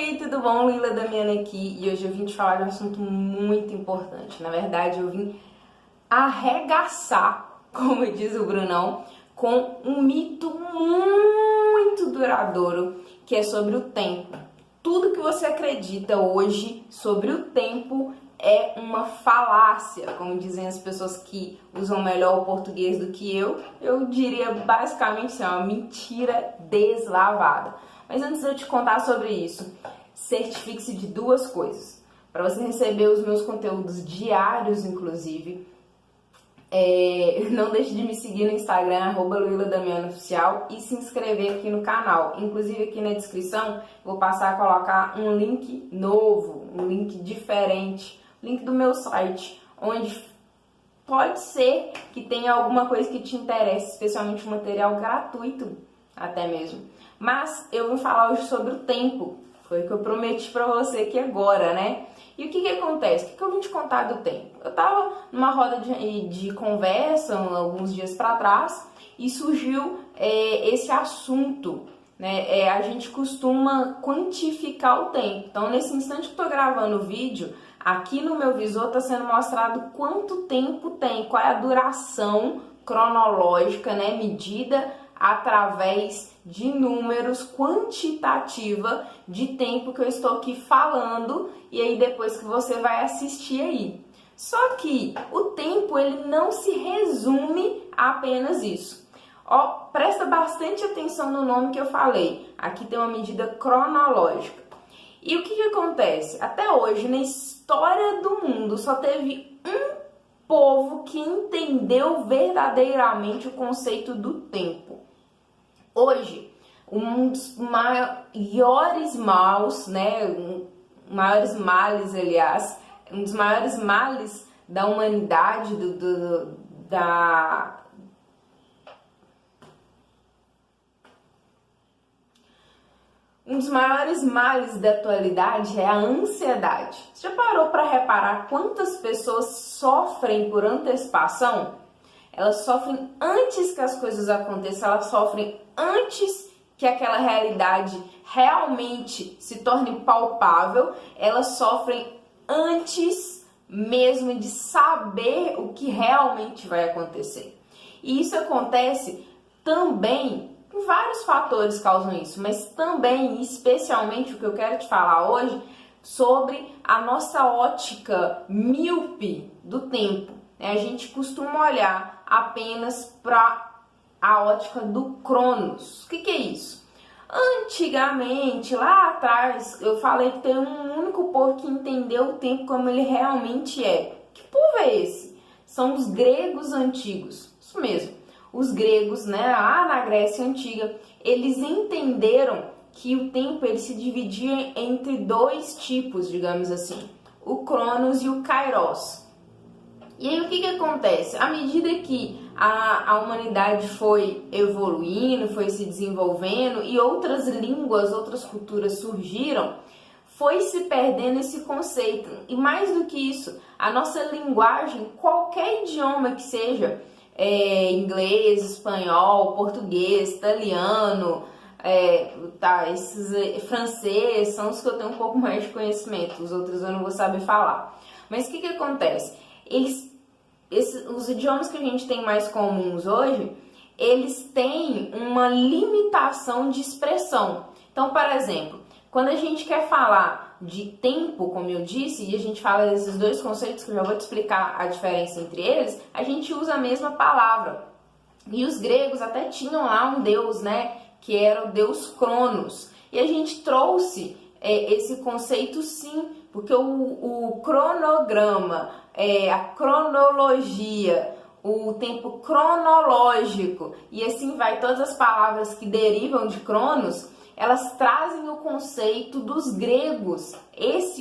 Oi, tudo bom? Luíla Damiana aqui e hoje eu vim te falar de um assunto muito importante. Na verdade, eu vim arregaçar, como diz o Brunão, com um mito muito duradouro que é sobre o tempo. Tudo que você acredita hoje sobre o tempo é uma falácia, como dizem as pessoas que usam melhor o português do que eu diria basicamente assim, uma mentira deslavada. Mas antes de eu te contar sobre isso, certifique-se de duas coisas. Para você receber os meus conteúdos diários, inclusive, não deixe de me seguir no Instagram, @LuilaDamianaOficial, e se inscrever aqui no canal. Inclusive aqui na descrição vou passar a colocar um link novo, um link diferente, link do meu site, onde pode ser que tenha alguma coisa que te interesse, especialmente um material gratuito até mesmo. Mas eu vim falar hoje sobre o tempo, foi o que eu prometi pra você aqui agora, né? E o que que acontece? O que que eu vim te contar do tempo? Eu tava numa roda de conversa alguns dias pra trás e surgiu esse assunto, né? A gente costuma quantificar o tempo. Então, nesse instante que eu tô gravando o vídeo, aqui no meu visor tá sendo mostrado quanto tempo tem, qual é a duração cronológica, né? Medida através de números, quantitativa de tempo que eu estou aqui falando, e aí depois que você vai assistir aí. Só que o tempo, ele não se resume a apenas isso. Ó, presta bastante atenção no nome que eu falei. Aqui tem uma medida cronológica. E o que que acontece? Até hoje, na história do mundo, só teve um povo que entendeu verdadeiramente o conceito do tempo. Hoje, um dos maiores maus, né, um dos maiores males da humanidade, um dos maiores males da atualidade é a ansiedade. Você já parou para reparar quantas pessoas sofrem por antecipação? Elas sofrem antes que as coisas aconteçam, elas sofrem antes que aquela realidade realmente se torne palpável, elas sofrem antes mesmo de saber o que realmente vai acontecer. E isso acontece também, vários fatores causam isso, mas também, especialmente, o que eu quero te falar hoje, sobre a nossa ótica míope do tempo. A gente costuma olhar apenas para a ótica do Cronos. O que que é isso? Antigamente, lá atrás, eu falei que tem um único povo que entendeu o tempo como ele realmente é. Que povo é esse? São os gregos antigos. Isso mesmo. Os gregos, né, lá na Grécia Antiga, eles entenderam que o tempo ele se dividia entre dois tipos, digamos assim, o Cronos e o Kairos. E aí o que que acontece? À medida que a humanidade foi evoluindo, foi se desenvolvendo e outras línguas, outras culturas surgiram, foi se perdendo esse conceito. E mais do que isso, a nossa linguagem, qualquer idioma que seja, inglês, espanhol, português, italiano, esses francês, são os que eu tenho um pouco mais de conhecimento, os outros eu não vou saber falar. Mas o que que acontece? Os idiomas que a gente tem mais comuns hoje, eles têm uma limitação de expressão. Então, por exemplo, quando a gente quer falar de tempo, como eu disse, e a gente fala desses dois conceitos, que eu já vou te explicar a diferença entre eles, a gente usa a mesma palavra. E os gregos até tinham lá um deus, né, que era o deus Cronos. E a gente trouxe esse conceito sim, porque o cronograma, a cronologia, o tempo cronológico e assim vai, todas as palavras que derivam de Cronos, elas trazem o conceito dos gregos,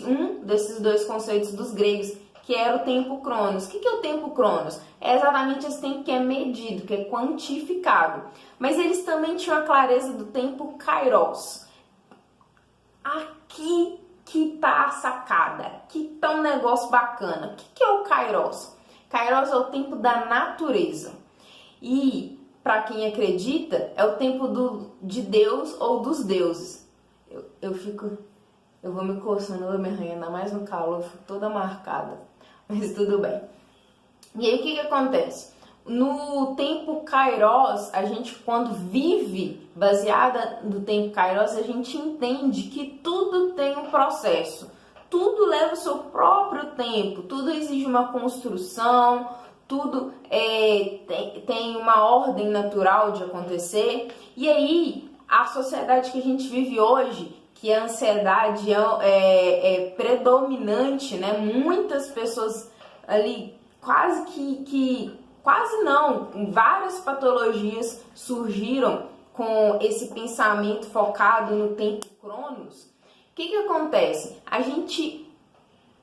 um desses dois conceitos dos gregos, que era o tempo Cronos. O que é o tempo Cronos? É exatamente esse tempo que é medido, que é quantificado. Mas eles também tinham a clareza do tempo Kairos. Aqui que tá a sacada, aqui tá um negócio bacana. O que é o Kairos? Kairos é o tempo da natureza. E, para quem acredita, é o tempo de Deus ou dos deuses. Eu Eu vou me coçando, eu vou me arranhando, ainda mais no calor, eu fico toda marcada. Mas tudo bem. E aí o que acontece? No tempo Kairos, a gente quando vive baseada no tempo Kairos, a gente entende que tudo tem um processo. Tudo leva o seu próprio tempo, tudo exige uma construção, tudo tem uma ordem natural de acontecer. E aí, a sociedade que a gente vive hoje, que a ansiedade é predominante, né? Muitas pessoas ali quase não, várias patologias surgiram com esse pensamento focado no tempo Cronos. O que acontece? A gente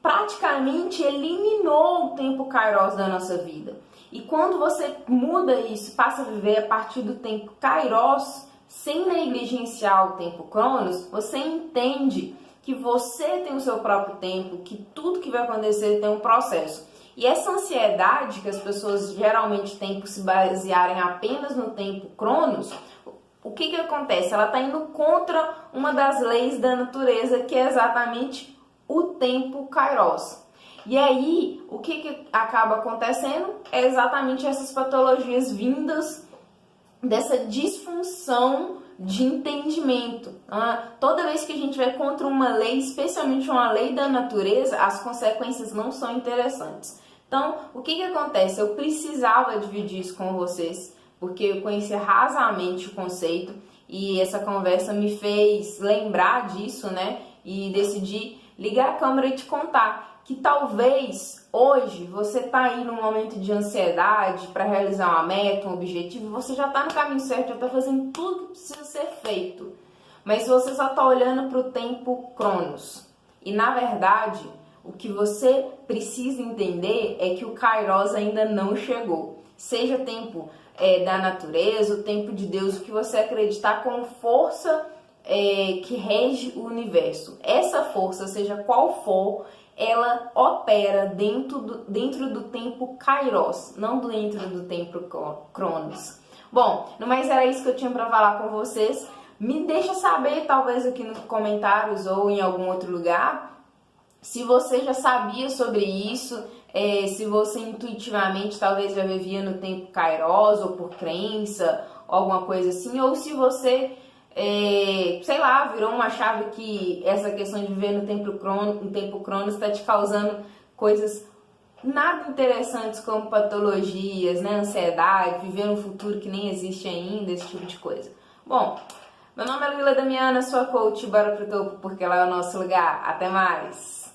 praticamente eliminou o tempo Kairos da nossa vida. E quando você muda isso, passa a viver a partir do tempo Kairos, sem negligenciar o tempo Cronos, você entende que você tem o seu próprio tempo, que tudo que vai acontecer tem um processo. E essa ansiedade que as pessoas geralmente têm por se basearem apenas no tempo Cronos, o que acontece? Ela está indo contra uma das leis da natureza, que é exatamente o tempo Kairos. E aí, o que acaba acontecendo? É exatamente essas patologias vindas dessa disfunção de entendimento. Toda vez que a gente vai contra uma lei, especialmente uma lei da natureza, as consequências não são interessantes. Então, o que acontece? Eu precisava dividir isso com vocês, porque eu conheci rasamente o conceito e essa conversa me fez lembrar disso, né? E decidi ligar a câmera e te contar que talvez hoje você tá aí num momento de ansiedade para realizar uma meta, um objetivo, você já tá no caminho certo, já tá fazendo tudo que precisa ser feito. Mas você só tá olhando para o tempo Cronos. E na verdade, o que você precisa entender é que o Kairos ainda não chegou. Seja tempo da natureza, o tempo de Deus, o que você acreditar como força que rege o universo. Essa força, seja qual for, ela opera dentro do tempo Kairos, não dentro do tempo Cronos. Bom, no mais era isso que eu tinha para falar com vocês. Me deixa saber, talvez aqui nos comentários ou em algum outro lugar, se você já sabia sobre isso, se você intuitivamente talvez já vivia no tempo Kairos ou por crença, ou alguma coisa assim, ou se você, sei lá, virou uma chave que essa questão de viver no tempo Cronos está te causando coisas nada interessantes como patologias, né, ansiedade, viver um futuro que nem existe ainda, esse tipo de coisa. Bom, meu nome é Lila Damiana, sou a coach, bora pro topo porque lá é o nosso lugar. Até mais!